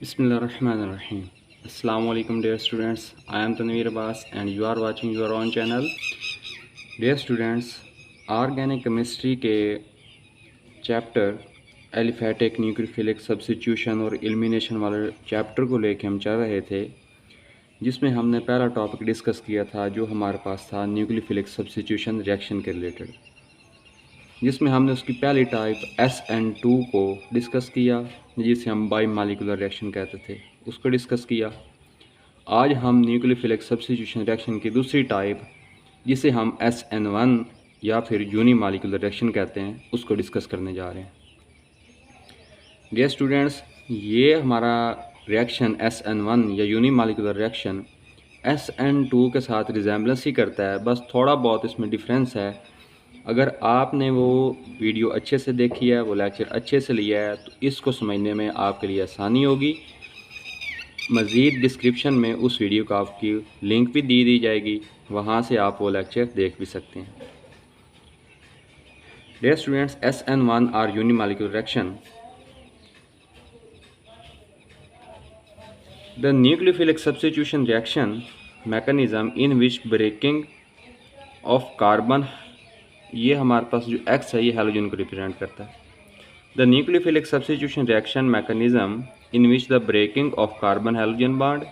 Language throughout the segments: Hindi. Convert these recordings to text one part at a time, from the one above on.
Bismillahirrahmanirrahim. Assalamu alaikum dear students. I am Tanveer Abbas and you are watching your own channel. Dear students, organic chemistry के चैप्टर एलिफेटिक न्यूक्लियोफिलिक सब्स्टिट्यूशन और एलिमिनेशन वाले चैप्टर को लेके हम चल रहे थे, जिसमें हमने पहला टॉपिक डिस्कस किया था जो हमारे पास था न्यूक्लियोफिलिक सब्स्टिट्यूशन रिएक्शन के रिलेटेड, जिसमें हमने उसकी पहली टाइप SN2 को डिस्कस किया जिसे हम बाई मालिकुलर रिएक्शन कहते थे, उसको डिस्कस किया। आज हम न्यूक्लियोफिलिक सब्स्टिट्यूशन रिएक्शन की दूसरी टाइप जिसे हम SN1 या फिर यूनी मालिकुलर रिएक्शन कहते हैं उसको डिस्कस करने जा रहे हैं। डियर स्टूडेंट्स, ये हमारा रिएक्शन SN1 या यूनी मालिकुलर रिएक्शन SN2 के साथ रिजेम्बलेंस ही करता है, बस थोड़ा बहुत इसमें डिफरेंस है। अगर आपने वो वीडियो अच्छे से देखी है, वो लेक्चर अच्छे से लिया है, तो इसको समझने में आपके लिए आसानी होगी। मज़ीद डिस्क्रिप्शन में उस वीडियो का आपकी लिंक भी दी जाएगी, वहाँ से आप वो लेक्चर देख भी सकते हैं। Dear students, SN1 are unimolecular reaction. The nucleophilic substitution reaction mechanism in which breaking of carbon, ये हमारे पास जो X है ये हैलोजन को रिप्रेजेंट करता है। The nucleophilic substitution reaction mechanism in which the breaking of carbon halogen bond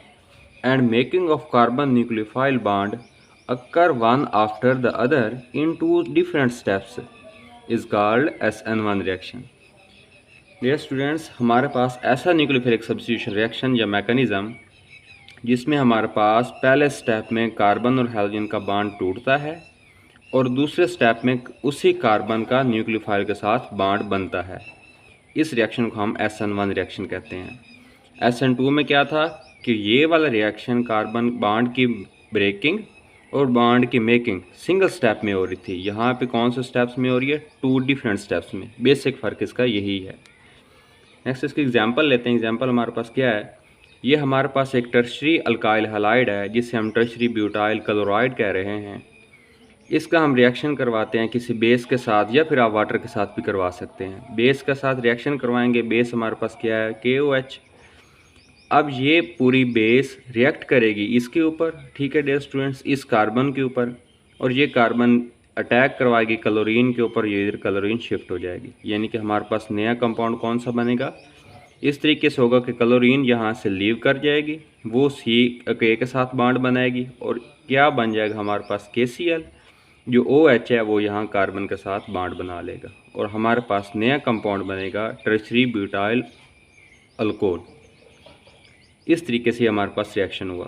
and making of carbon nucleophile bond occur one after the other in two different steps is called SN1 reaction. Dear students, हमारे पास ऐसा न्यूक्लियोफिलिक सब्स्टिट्यूशन रिएक्शन या मैकेनिज्म जिसमें हमारे पास पहले स्टेप में कार्बन और हैलोजन का बॉन्ड टूटता है और दूसरे स्टेप में उसी कार्बन का न्यूक्लियोफाइल के साथ बॉन्ड बनता है। इस रिएक्शन को हम SN1 रिएक्शन कहते हैं। SN2 में क्या था कि ये वाला रिएक्शन कार्बन बॉन्ड की ब्रेकिंग और बॉन्ड की मेकिंग सिंगल स्टेप में हो रही थी। यहाँ पे कौन से स्टेप्स में हो रही है? टू डिफरेंट स्टेप्स में। बेसिक फ़र्क इसका यही है। नेक्स्ट इसकी एग्जांपल लेते हैं। एग्जांपल हमारे पास क्या है? ये हमारे पास एक टर्शरी अल्काइल हैलाइड है जिसे हम टर्शरी ब्यूटाइल क्लोराइड कह रहे हैं। इसका हम रिएक्शन करवाते हैं किसी बेस के साथ या फिर आप वाटर के साथ भी करवा सकते हैं। बेस के साथ रिएक्शन करवाएंगे। बेस हमारे पास क्या है? KOH। अब ये पूरी बेस रिएक्ट करेगी इसके ऊपर, ठीक है डियर स्टूडेंट्स, इस कार्बन के ऊपर, और ये कार्बन अटैक करवाएगी क्लोरीन के ऊपर, ये इधर क्लोरीन शिफ्ट हो जाएगी। यानी कि हमारे पास नया कंपाउंड कौन सा बनेगा? इस तरीके से होगा कि क्लोरीन यहाँ से लीव कर जाएगी, वो CK के साथ बॉन्ड बनाएगी और क्या बन जाएगा हमारे पास? KCl। जो OH है वो यहाँ कार्बन के साथ बॉन्ड बना लेगा और हमारे पास नया कंपाउंड बनेगा टर्शरी ब्यूटाइल अल्कोहल। इस तरीके से हमारे पास रिएक्शन हुआ।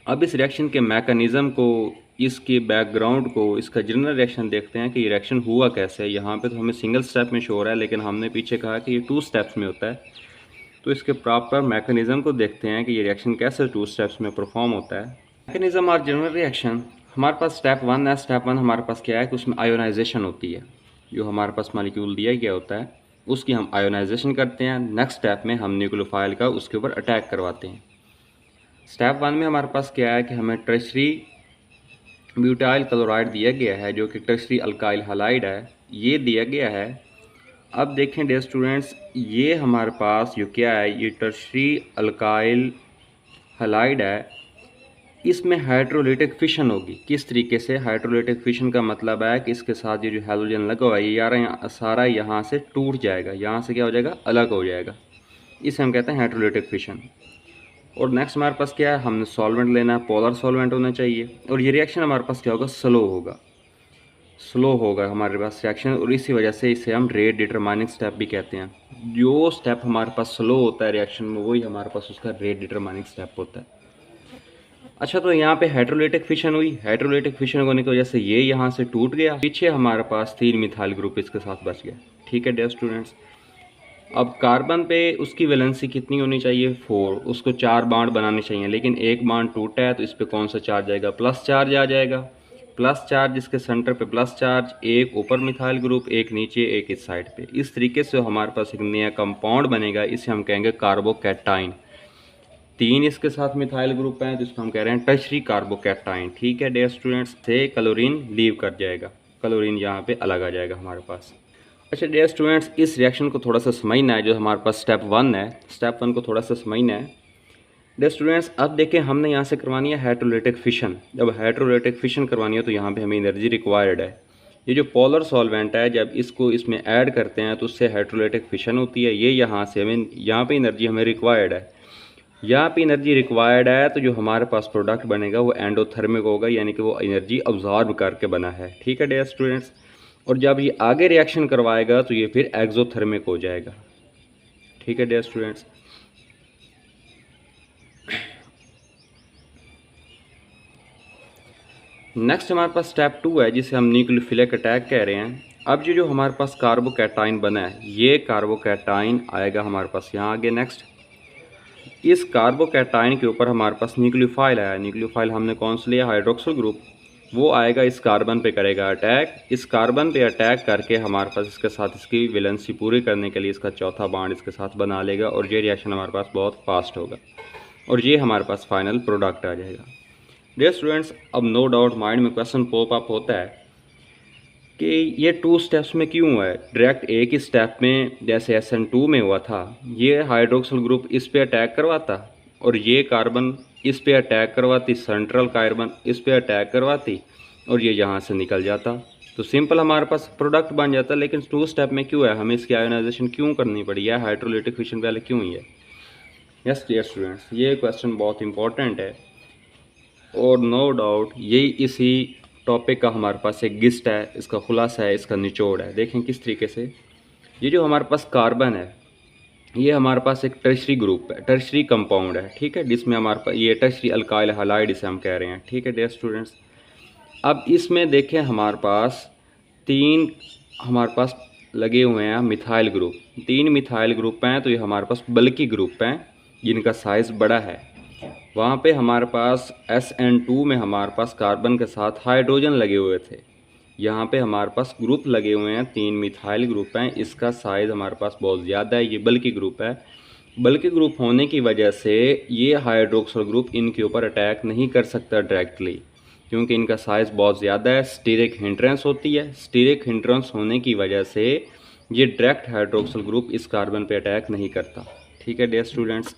अब इस रिएक्शन के मैकेनिज़्म को, इसके बैकग्राउंड को, इसका जनरल रिएक्शन देखते हैं कि ये रिएक्शन हुआ कैसे है। यहाँ पे तो हमें सिंगल स्टेप में शो हो रहा है, लेकिन हमने पीछे कहा कि ये 2 स्टेप्स में होता है। तो इसके प्रॉपर मैकेनिज़्म को देखते हैं कि ये रिएक्शन कैसे 2 स्टेप्स में परफॉर्म होता है। मैकेनिज़्म और जनरल रिएक्शन, हमारे पास स्टेप 1 है। स्टेप 1 हमारे पास क्या है कि उसमें आयोनाइजेशन होती है। जो हमारे पास मॉलिक्यूल दिया गया होता है उसकी हम आयोनाइजेशन करते हैं। नेक्स्ट स्टेप में हम न्यूक्लियोफाइल का उसके ऊपर अटैक करवाते हैं। स्टेप 1 में हमारे पास क्या है कि हमें टर्शरी ब्यूटाइल क्लोराइड दिया गया है जो कि टर्शरी अल्काइल हैलाइड है, ये दिया गया है। अब देखें डियर स्टूडेंट्स, ये हमारे पास जो क्या है, ये टर्शरी अल्काइल हैलाइड है। इसमें हाइड्रोलिटिक फिशन होगी। किस तरीके से? हाइड्रोलिटिक फिशन का मतलब है कि इसके साथ ये जो हैलोजन लगा हुआ है ये सारा यहाँ से टूट जाएगा, यहाँ से क्या हो जाएगा? अलग हो जाएगा। इसे हम कहते हैं हाइड्रोलिटिक फिशन। और नेक्स्ट हमारे पास क्या है? हमने सॉल्वेंट लेना है, पोलर सॉल्वेंट होना चाहिए, और ये रिएक्शन हमारे पास क्या होगा? स्लो होगा। स्लो होगा हमारे पास रिएक्शन, और इसी वजह से इसे हम रेट डिटरमाइनिंग स्टेप भी कहते हैं। जो स्टेप हमारे पास स्लो होता है रिएक्शन में, वही हमारे पास उसका रेट डिटरमाइनिंग स्टेप होता है। अच्छा, तो यहाँ पे हाइड्रोलिटिक फिशन हुई। हाइड्रोलिटिक फिशन होने की वजह से ये यहाँ से टूट गया, पीछे हमारे पास 3 मिथाइल ग्रुप इसके साथ बच गया। ठीक है डियर स्टूडेंट्स, अब कार्बन पे उसकी वैलेंसी कितनी होनी चाहिए? 4। उसको 4 बॉन्ड बनाने चाहिए, लेकिन एक बॉन्ड टूटा है तो इस पे कौन सा चार्ज आएगा? प्लस चार्ज आ जाएगा। प्लस चार्ज, इसके सेंटर पे प्लस चार्ज, एक ऊपर मिथाइल ग्रुप, एक नीचे, एक इस साइड पे। इस तरीके से हमारे पास एक नया कंपाउंड बनेगा, इसे हम कहेंगे कार्बोकैटाइन। 3 इसके साथ मिथाइल ग्रुप हैं तो इसको हम कह रहे हैं टर्शरी कार्बोकैटाइन। ठीक है डियर स्टूडेंट्स, से क्लोरीन लीव कर जाएगा, क्लोरीन यहाँ पे अलग आ जाएगा हमारे पास। अच्छा डियर स्टूडेंट्स, इस रिएक्शन को थोड़ा सा समझना है, जो हमारे पास स्टेप 1 है, स्टेप 1 को थोड़ा सा समझना है। डियर स्टूडेंट्स, अब देखें हमने यहाँ से करवानी है हाइड्रोलाइटिक फिशन। जब हाइड्रोलाइटिक फिशन करवानी है तो यहाँ पे हमें एनर्जी रिक्वायर्ड है। ये जो पोलर सॉल्वेंट है, जब इसको इसमें ऐड करते हैं तो उससे हाइड्रोलाइटिक फिशन होती है। ये यहाँ से हमें यहाँ पे एनर्जी हमें रिक्वायर्ड है। यहाँ पे एनर्जी रिक्वायर्ड है तो जो हमारे पास प्रोडक्ट बनेगा वो एंडोथर्मिक होगा, यानी कि वो एनर्जी अब्जॉर्ब करके बना है। ठीक है डियर स्टूडेंट्स। और जब ये आगे रिएक्शन करवाएगा तो ये फिर एक्सोथर्मिक हो जाएगा। ठीक है डियर स्टूडेंट्स। नेक्स्ट हमारे पास स्टेप 2 है, जिसे हम न्यूक्लियोफिलिक अटैक कह रहे हैं। अब जो हमारे पास कार्बोकैटाइन बना है, ये कार्बोकैटाइन आएगा हमारे पास यहाँ आगे। नेक्स्ट इस कार्बोकैटाइन के ऊपर हमारे पास न्यूक्लियोफाइल आया। न्यूक्लियोफाइल हमने कौन सा लिया? Hydroxyl group. वो आएगा इस कार्बन पे करेगा अटैक। इस कार्बन पे अटैक करके हमारे पास इसके साथ इसकी वैलेंसी पूरी करने के लिए इसका चौथा बॉन्ड इसके साथ बना लेगा और ये रिएक्शन हमारे पास बहुत फास्ट होगा और ये हमारे पास फाइनल प्रोडक्ट आ जाएगा। डियर स्टूडेंट्स, अब नो डाउट माइंड में क्वेश्चन पॉप अप होता है कि ये 2 स्टेप्स में क्यों है? डायरेक्ट एक ही स्टेप में जैसे SN2 में हुआ था, ये हाइड्रोक्सिल ग्रुप इस पे अटैक करवाता और ये कार्बन इस पे अटैक करवाती, सेंट्रल कार्बन इस पे अटैक करवाती और ये यहाँ से निकल जाता, तो सिंपल हमारे पास प्रोडक्ट बन जाता। लेकिन 2 स्टेप में क्यों है? हमें इसकी आयोनाइजेशन क्यों करनी पड़ी है? हाइड्रोलाइटिक फिशन पहले क्यों ही है? यस डियर स्टूडेंट्स, ये क्वेश्चन बहुत इंपॉर्टेंट है और नो डाउट यही इसी टॉपिक का हमारे पास एक गिस्ट है, इसका खुलासा है, इसका निचोड़ है। देखें किस तरीके से ये जो हमारे पास कार्बन है, ये हमारे पास एक टर्शरी ग्रुप है, टर्शरी कंपाउंड है। ठीक है, जिसमें हमारे पास ये टर्शरी अल्काइल हैलाइड इसे हम कह रहे हैं। ठीक है डियर स्टूडेंट्स, अब इसमें देखें हमारे पास 3 हमारे पास लगे हुए हैं मिथाइल ग्रुप। 3 मिथाइल ग्रुप हैं, तो ये हमारे पास बल्कि ग्रुप हैं जिनका साइज़ बड़ा है। वहाँ पे हमारे पास SN2 में हमारे पास कार्बन के साथ हाइड्रोजन लगे हुए थे। यहाँ पे हमारे पास ग्रुप लगे हुए हैं, 3 मिथाइल ग्रुप हैं, इसका साइज़ हमारे पास बहुत ज़्यादा है। ये बल्कि ग्रुप है। बल्कि ग्रुप होने की वजह से ये हाइड्रोक्सिल ग्रुप इनके ऊपर अटैक नहीं कर सकता डायरेक्टली, क्योंकि इनका साइज़ बहुत ज़्यादा है। स्टीरिक हिंड्रेंस होती है। स्टीरिक हिंड्रेंस होने की वजह से ये डायरेक्ट हाइड्रोक्सिल ग्रुप इस कार्बन पे अटैक नहीं करता। ठीक है डियर स्टूडेंट्स,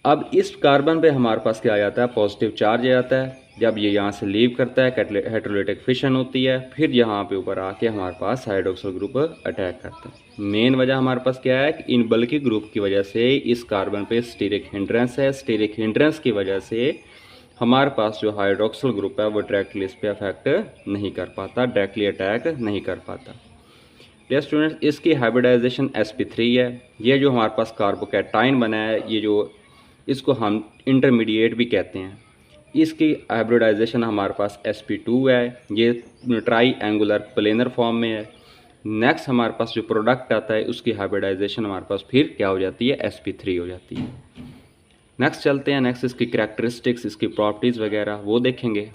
अब इस कार्बन पे हमारे पास क्या आ जाता है? पॉजिटिव चार्ज आ जाता है। जब ये यहाँ से लीव करता है, हाइड्रोलाइटिक फिशन होती है, फिर यहाँ पे ऊपर आके हमारे पास हाइड्रोक्सिल ग्रुप अटैक करता है। मेन वजह हमारे पास क्या है कि इन बल्कि ग्रुप की वजह से इस कार्बन पे स्टीरिक हिंड्रेंस है। स्टीरिक हिंड्रेंस की वजह से हमारे पास जो हाइड्रोक्सिल ग्रुप है वो डायरेक्टली इस पर अफेक्ट नहीं कर पाता, डायरेक्टली अटैक नहीं कर पाता। डियर स्टूडेंट्स, इसकी हाइब्रिडाइजेशन sp3 है। ये जो हमारे पास कार्बोकैटाइन बना है, ये जो इसको हम इंटरमीडिएट भी कहते हैं, इसकी हाइब्रिडाइजेशन हमारे पास sp2 है। ये ट्राई एंगुलर प्लेनर फॉर्म में है। नेक्स्ट हमारे पास जो प्रोडक्ट आता है उसकी हाइब्रिडाइजेशन हमारे पास फिर क्या हो जाती है? sp3 हो जाती है। नेक्स्ट चलते हैं, नेक्स्ट इसकी करैक्टरिस्टिक्स, इसकी प्रॉपर्टीज़ वगैरह वो देखेंगे।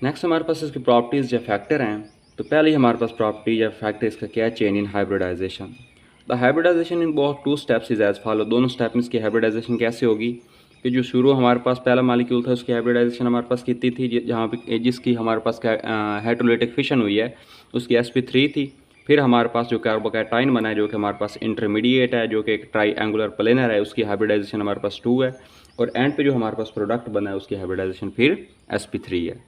नेक्स्ट हमारे पास इसकी प्रॉपर्टीज़ या फैक्टर हैं। तो पहले ही हमारे पास प्रॉपर्टी या फैक्टर इसका क्या है? Chain in hybridization. The hybridization in both 2 steps is as follow. दोनों स्टेप में इसकी हाइब्रिडाइजेशन कैसे होगी कि जो शुरू हमारे पास पहला मालिक्यूल था उसकी हाइब्रिडाइजेशन हमारे पास कितनी थी? जहाँ पे जिसकी हमारे पास हाइड्रोलाइटिक फिशन हुई है उसकी sp3 थी। फिर हमारे पास जो कार्बोकैटाइन बना है जो कि हमारे पास इंटरमीडिएट है, जो कि एक ट्राई एंगुलर प्लेनर है, उसकी हाइब्रिडाइजेशन हमारे पास 2 है। और एंड पे जो हमारे पास प्रोडक्ट बना है उसकी हाइब्रिडाइजेशन फिर sp3 है।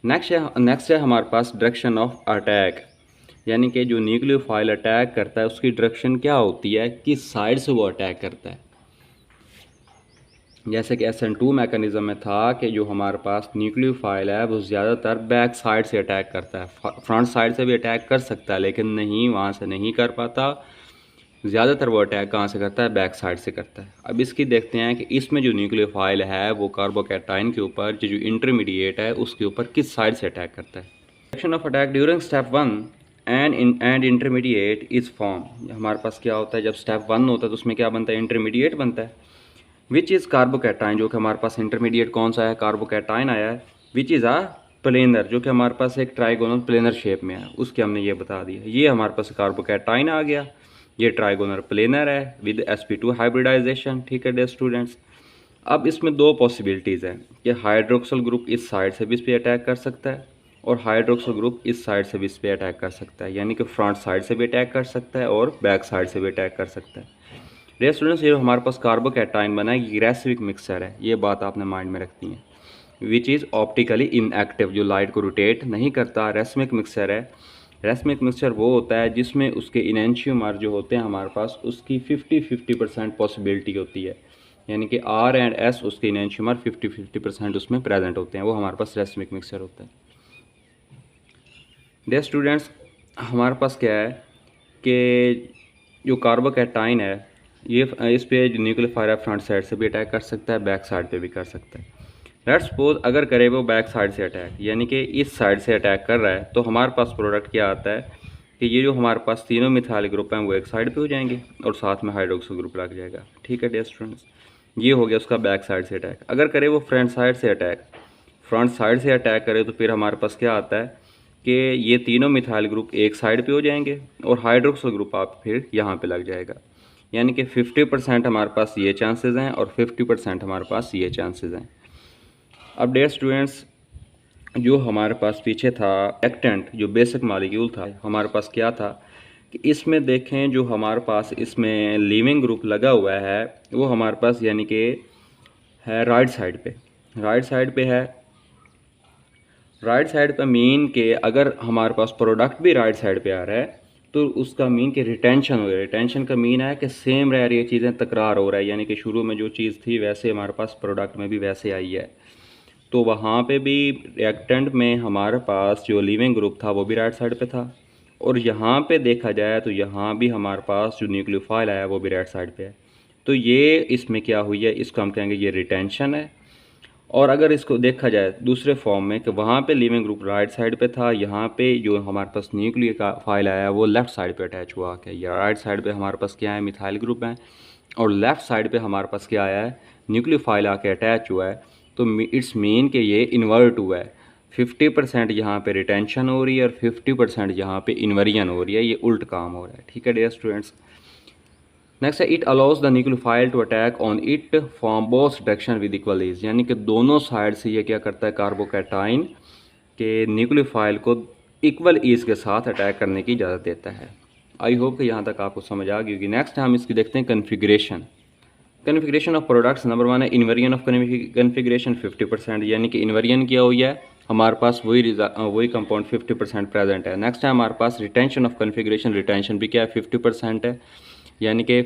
नेक्स्ट है हमारे पास डायरेक्शन ऑफ अटैक, यानी कि जो न्यूक्लियोफाइल अटैक करता है उसकी डायरेक्शन क्या होती है, किस साइड से वो अटैक करता है। जैसे कि SN2 मैकेनिज़्म में था कि जो हमारे पास न्यूक्लियोफाइल है वो ज़्यादातर बैक साइड से अटैक करता है। फ्रंट साइड से भी अटैक कर सकता है लेकिन नहीं, वहाँ से नहीं कर पाता। ज़्यादातर वो अटैक कहाँ से करता है? बैक साइड से करता है। अब इसकी देखते हैं कि इसमें जो न्यूक्लियोफाइल है वो कार्बोकैटाइन के ऊपर जो इंटरमीडिएट है उसके ऊपर किस साइड से अटैक करता है। Direction of attack during step 1 and intermediate is form. हमारे पास क्या होता है जब स्टेप 1 होता है तो उसमें क्या बनता है? इंटरमीडिएट बनता है। विच इज़ कार्बोकैटाइन, जो कि हमारे पास इंटरमीडिएट कौन सा है? कार्बोकैटाइन आया है। विच इज़ प्लेनर, जो कि हमारे पास एक ट्राइगोनल प्लेनर शेप में है, उसके हमने ये बता दिया। ये हमारे पास कार्बोकैटाइन आ गया, ये ट्राइगोनल प्लेनर है विद sp2 हाइब्रिडाइजेशन। ठीक है डियर स्टूडेंट्स, अब इसमें 2 पॉसिबिलिटीज़ हैं कि हाइड्रोक्सिल ग्रुप इस साइड से भी इस पर अटैक कर सकता है और हाइड्रोक्सिल ग्रुप इस साइड से भी इस पर अटैक कर सकता है, यानी कि फ्रंट साइड से भी अटैक कर सकता है और बैक साइड से भी अटैक कर सकता है। डियर स्टूडेंट्स, ये हमारे पास कार्बोकैटाइन बना है, ये रेसिविक मिक्सचर है, ये बात आपने माइंड में रखनी है। विच इज़ ऑप्टिकली इनएक्टिव, जो लाइट को रोटेट नहीं करता, रेसिमिक मिक्सचर है। रेसिमिक मिक्सचर वो होता है जिसमें उसके इनेंशियोमर जो होते हैं हमारे पास, उसकी 50-50% पॉसिबिलिटी होती है, यानी कि R एंड S उसके इनेंशियोमर 50-50% उसमें प्रेजेंट होते हैं, वो हमारे पास रेसिमिक मिक्सचर होता है। डियर स्टूडेंट्स, हमारे पास क्या है कि जो कार्बोकैटाइन है ये इस पे न्यूक्लियोफाइल है, फ्रंट साइड से भी अटैक कर सकता है, बैक साइड पे भी कर सकता है। लेट्स सपोज अगर करे वो बैक साइड से अटैक, यानी कि इस साइड से अटैक कर रहा है, तो हमारे पास प्रोडक्ट क्या आता है कि ये जो हमारे पास तीनों मिथाइल ग्रुप हैं वो एक साइड पे हो जाएंगे और साथ में हाइड्रोक्सिल ग्रुप लग जाएगा। ठीक है डियर स्टूडेंट्स, ये हो गया उसका बैक साइड से अटैक। अगर करे वो फ्रंट साइड से अटैक, फ्रंट साइड से अटैक करे तो फिर हमारे पास क्या आता है कि ये तीनों मिथाइल ग्रुप एक साइड पे हो जाएंगे और हाइड्रोक्सिल ग्रुप आप फिर यहाँ पे लग जाएगा, यानी कि 50% हमारे पास ये चांसेस हैं और 50% हमारे पास ये चांसेस हैं। अब डियर स्टूडेंट्स, जो हमारे पास पीछे था एक्टेंट, जो बेसिक मॉलिक्यूल था, हमारे पास क्या था कि इसमें देखें जो हमारे पास इसमें लीविंग ग्रुप लगा हुआ है वो हमारे पास यानी कि है राइट साइड पे, राइट साइड पे है। राइट साइड पे मीन के अगर हमारे पास प्रोडक्ट भी राइट साइड पे आ रहा है तो उसका मीन के रिटेंशन हो रहा है। रिटेंशन का मीन है कि सेम रह रही है चीज़ें, तकरार हो रहा है, यानी कि शुरू में जो चीज़ थी वैसे हमारे पास प्रोडक्ट में भी वैसे आई है। तो वहाँ पे भी रिएक्टेंट में हमारे पास जो लीविंग ग्रुप था वो भी राइट साइड पे था, और यहाँ पे देखा जाए तो यहाँ भी हमारे पास जो न्यूक्लियोफाइल आया वो भी राइट साइड पे है। तो ये इसमें क्या हुई है, इसको हम कहेंगे ये रिटेंशन है। और अगर इसको देखा जाए दूसरे फॉर्म में कि वहाँ पे लीविंग ग्रुप राइट साइड पे था, यहाँ पे जो हमारे पास न्यूक्लियोफाइल आया वो लेफ़्ट साइड पे अटैच हुआ है। या राइट साइड पे हमारे पास क्या है, मिथाइल ग्रुप है, और लेफ़्ट साइड पे हमारे पास क्या आया है, न्यूक्लियोफाइल आके अटैच हुआ है। तो इट्स मीन कि ये इन्वर्ट हुआ है, 50% यहाँ पे रिटेंशन हो रही है और 50% यहाँ पे इन्वर्जन हो रही है, ये उल्ट काम हो रहा है। ठीक है डियर स्टूडेंट्स, नेक्स्ट है it allows the nucleophile to attack on it from both direction with equal ease, यानी कि दोनों साइड से ये क्या करता है, कार्बोकैटाइन के न्यूक्लियोफाइल को इक्वल ईज के साथ अटैक करने की इजाज़त देता है। आई होप कि यहाँ तक आपको समझ आ गई होगी। नेक्स्ट हम इसकी देखते हैं configuration. Configuration of products, number 1 है इन्वर्जन ऑफ कन्फिग्रेशन 50%, यानी कि इन्वर्जन किया हुई है, हमारे पास वही कंपाउंड 50% प्रेजेंट है। नेक्स्ट है हमारे पास रिटेंशन ऑफ कन्फिग्रेशन, रिटेंशन भी क्या है 50% है, यानी कि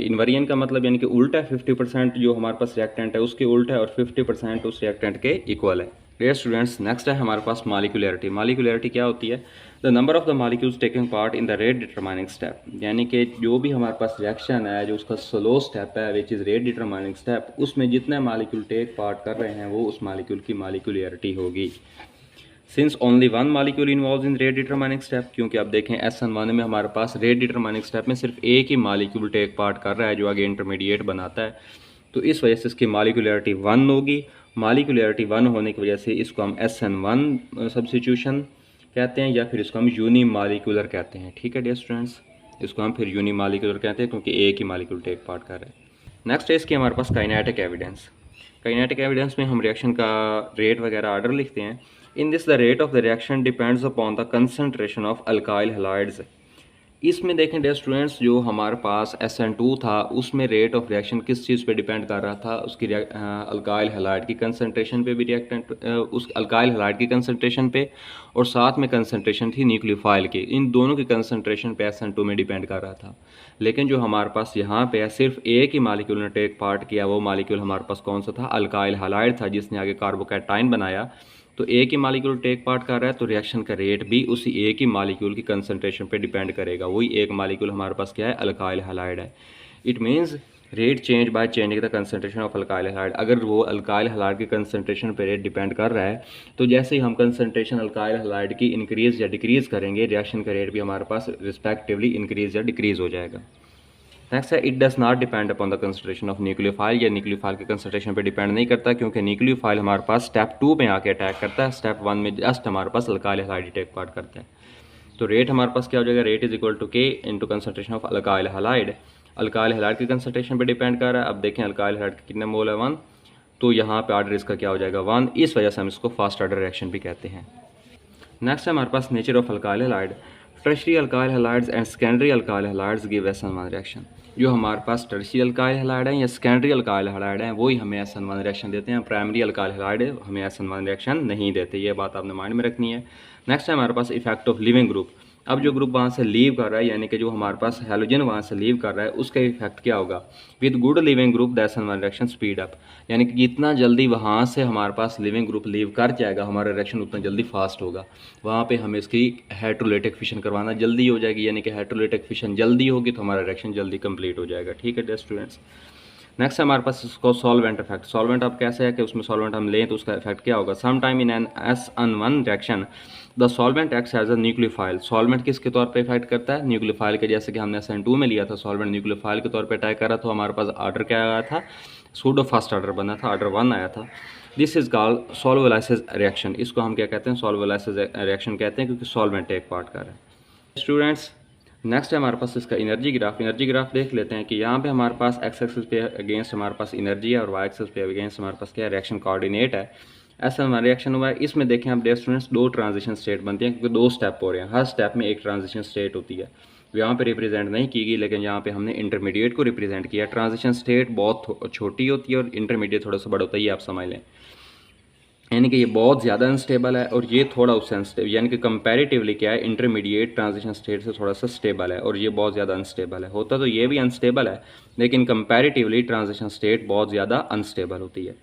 इन्वर्जन का मतलब यानी कि उल्टा है, 50% जो हमारे पास रिएक्टेंट है उसके उल्टा है और 50% उस रिएक्टेंट के इक्वल है। डियर स्टूडेंट्स, नेक्स्ट है हमारे पास मॉलिक्यूलरिटी। मॉलिक्यूलरिटी क्या होती है, the number of the molecules taking part in the rate determining step, यानी कि जो भी हमारे पास रिएक्शन है जो उसका स्लो स्टेप है which is rate determining step, उसमें जितने मॉलिक्यूल टेक पार्ट कर रहे हैं वो उस मॉलिक्यूल की मॉलिक्यूलरिटी होगी। Since only one molecule involve in rate determining step, क्योंकि आप देखें SN1 में हमारे पास रेट डिटरमाइनिंग स्टेप में सिर्फ एक ही मॉलिक्यूल टेक पार्ट कर रहा है जो आगे इंटरमीडिएट बनाता है, तो इस वजह से इसकी मॉलिक्यूलरिटी 1 होगी। मॉलिक्यूलरिटी 1 होने की वजह से इसको हम SN1 सब्स्टिट्यूशन कहते हैं या फिर इसको हम यूनी मॉलिक्यूलर कहते हैं। ठीक है डियर स्टूडेंट्स, इसको हम फिर यूनी मॉलिक्यूलर कहते हैं क्योंकि एक ही मॉलिक्यूल टेक पार्ट कर रहा है। नेक्स्ट है इसकी हमारे पास काइनेटिक एविडेंस। काइनेटिक एविडेंस में हम रिएक्शन का रेट वगैरह ऑर्डर लिखते हैं। In this the rate of the reaction depends upon the concentration of alkyl halides. इसमें देखें डियर स्टूडेंट्स, जो हमारे पास SN2 था उसमें रेट ऑफ रिएक्शन किस चीज़ पे डिपेंड कर रहा था, उसकी अल्काइल हैलाइड की कंसनट्रेशन पे भी रिएक्टेंट उस अल्काइल हैलाइड की कंसनट्रेशन पे, और साथ में कंसनट्रेशन थी न्यूक्लियोफाइल की, इन दोनों की कंसनट्रेशन पे SN2 में डिपेंड कर रहा था। लेकिन जो हमारे पास यहाँ पे है सिर्फ एक ही मालिक्यूल ने टेक पार्ट किया, वो मालिक्यूल हमारे पास कौन सा था, अल्काइल हैलाइड था, जिसने आगे कार्बोकैटाइन बनाया। तो एक ही मालिक्यूल टेक पार्ट कर रहा है तो रिएक्शन का रेट भी उसी एक ही मालिक्यूल की कंसंट्रेशन पे डिपेंड करेगा। वही एक मालिक्यूल हमारे पास क्या है, अल्काइल हैलाइड है। It means rate change by changing the concentration of alkyl halide. अगर वो अल्काइल हैलाइड की कंसंट्रेशन पे रेट डिपेंड कर रहा है तो जैसे ही हम कंसंट्रेशन अल्काइल हैलाइड की इंक्रीज़ या डिक्रीज़ करेंगे, रिएक्शन का रेट भी हमारे पास रिस्पेक्टिवली इंक्रीज़ या डिक्रीज़ हो जाएगा। नेक्स्ट है it does not depend upon the concentration of nucleophile. या न्यूक्लियोफाइल के कंसंट्रेशन पे डिपेंड नहीं करता, क्योंकि न्यूक्लियोफाइल हमारे पास स्टेप 2 में आके अटैक करता है, स्टेप 1 में जस्ट हमारे पास अल्काइल हैलाइड टेक पार्ट करता है। तो रेट हमारे पास क्या हो जाएगा, rate is equal to K into concentration of alkyl halide. Alkyl halide की कंसंट्रेशन पे डिपेंड कर रहा है। अब देखें अल्काइल हैलाइड कितने मोल है, 1, तो यहाँ पे ऑर्डर इसका क्या हो जाएगा 1। इस वजह से हम इसको फास्ट ऑर्डर रिएक्शन भी कहते हैं। नेक्स्ट है हमारे पास nature of alkyl halide. Tertiary alkyl halides and secondary alkyl halides give SN1 reaction. जो हमारे पास टर्शियरी अल्काइल हैलाइड हैं या सेकेंडरी अल्काइल हैलाइड हैं वही हमें SN1 रिएक्शन देते हैं। प्राइमरी अल्काइल हैलाइड हमें SN1 रिएक्शन नहीं देते, ये बात आपने माइंड में रखनी है। नेक्स्ट है हमारे पास इफेक्ट ऑफ लिविंग ग्रुप। अब जो ग्रुप वहाँ से लीव कर रहा है यानी कि जो हमारे पास हैलोजन वहाँ से लीव कर रहा है उसका इफेक्ट क्या होगा। With good leaving group the SN1 reaction speed up, यानी कि जितना जल्दी वहाँ से हमारे पास लिविंग ग्रुप लीव कर जाएगा हमारा रिएक्शन उतना जल्दी फास्ट होगा। वहाँ पे हमें इसकी हाइड्रोलाइटिक फिशन करवाना जल्दी हो जाएगी, यानी कि हाइड्रोलाइटिक फिशन जल्दी होगी तो हमारा रिएक्शन जल्दी कंप्लीट हो जाएगा। ठीक है डियर स्टूडेंट्स। नेक्स्ट हमारे पास इसको सॉल्वेंट इफेक्ट। सॉल्वेंट अब कैसे है कि उसमें सॉल्वेंट हम लें तो उसका इफेक्ट क्या होगा। Some time in an SN1 reaction the solvent acts as a nucleophile. Solvent किसके तौर पे इफेक्ट करता है, न्यूक्लियोफाइल के। जैसे कि हमने SN2 में लिया था सॉल्वेंट न्यूक्लियोफाइल के तौर पे अटैक करा तो हमारे पास ऑर्डर क्या आया था, सूडो फर्स्ट ऑर्डर बना था, ऑर्डर 1 आया था। This is called solvolysis reaction. इसको हम क्या कहते हैं, सॉल्वोलाइसिस रिएक्शन कहते हैं, क्योंकि सॉल्वेंट एक पार्ट कर रहा है। स्टूडेंट्स नेक्स्ट है हमारे पास इसका एनर्जी ग्राफ। एनर्जी ग्राफ देख लेते हैं कि यहाँ पे हमारे पास एक्स एक्सिस पे अगेंस्ट हमारे पास एनर्जी है और वाई एक्सिस पे अगेंस्ट हमारे पास क्या रिएक्शन कोऑर्डिनेट है। ऐसा हमारा रिएक्शन हुआ है। इसमें देखें आप डियर स्टूडेंट्स दो ट्रांजिशन स्टेट बनती हैं, क्योंकि दो स्टेप हो रहे हैं, हर स्टेप में एक ट्रांजिशन स्टेट होती है। यहाँ पे रिप्रेजेंट नहीं की गई, लेकिन यहाँ पे हमने इंटरमीडिएट को रिप्रेजेंट किया। ट्रांजिशन स्टेट बहुत छोटी होती है और इंटरमीडिएट थोड़ा सा बड़ा होता है, ये आप समझ लें। यानी कि ये बहुत ज़्यादा अनस्टेबल है और ये थोड़ा उससे अनस्टेबल, यानी कि कंपैरेटिवली क्या है, इंटरमीडिएट ट्रांजिशन स्टेट से थोड़ा सा स्टेबल है और ये बहुत ज़्यादा अनस्टेबल है। होता तो ये भी अनस्टेबल है लेकिन कंपैरेटिवली ट्रांजिशन स्टेट बहुत ज़्यादा अनस्टेबल होती है।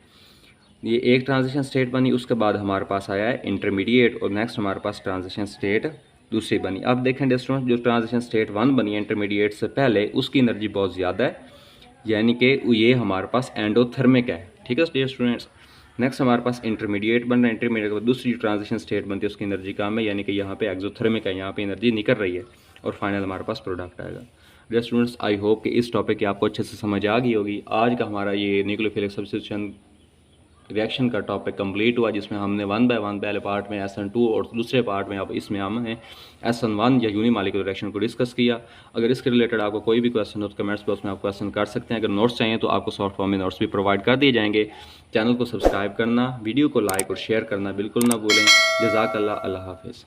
ये एक ट्रांजिशन स्टेट बनी, उसके बाद हमारे पास आया है इंटरमीडिएट और नेक्स्ट हमारे पास ट्रांजिशन स्टेट दूसरी बनी। अब देखें डियर स्टूडेंट्स, जो ट्रांजिशन स्टेट 1 बनी है इंटरमीडिएट से पहले, उसकी एनर्जी बहुत ज़्यादा है, यानी कि ये हमारे पास एंडोथर्मिक है। ठीक है डियर स्टूडेंट्स। नेक्स्ट हमारे पास इंटरमीडिएट बन रहा है, इंटरमीडिएट के बाद दूसरी ट्रांजिशन स्टेट बनती है, उसकी एनर्जी कम है, यानी कि यहाँ पे एक्सोथर्मिक है, यहाँ पे एनर्जी निकल रही है और फाइनल हमारे पास प्रोडक्ट आएगा। डियर स्टूडेंट्स आई होप कि इस टॉपिक की आपको अच्छे से समझ आ गई होगी। आज का हमारा ये न्यूक्लियोफिलिक सब्स्टिट्यूशन रिएक्शन का टॉपिक कंप्लीट हुआ, जिसमें हमने 1 बाय 1 पहले पार्ट में SN2 और दूसरे पार्ट में अब इसमें हमने SN1 या यूनिमॉलिक्यूलर रिएक्शन को डिस्कस किया। अगर इसके रिलेटेड आपको कोई भी क्वेश्चन हो तो कमेंट्स बॉक्स में आप क्वेश्चन कर सकते हैं। अगर नोट्स चाहिए तो आपको सॉफ्ट फॉर्म में नोट्स भी प्रोवाइड कर दिए जाएंगे। चैनल को सब्सक्राइब करना, वीडियो को लाइक और शेयर करना बिल्कुल ना भूलें। जज़ाकल्लाह, अल्लाह हाफिज़।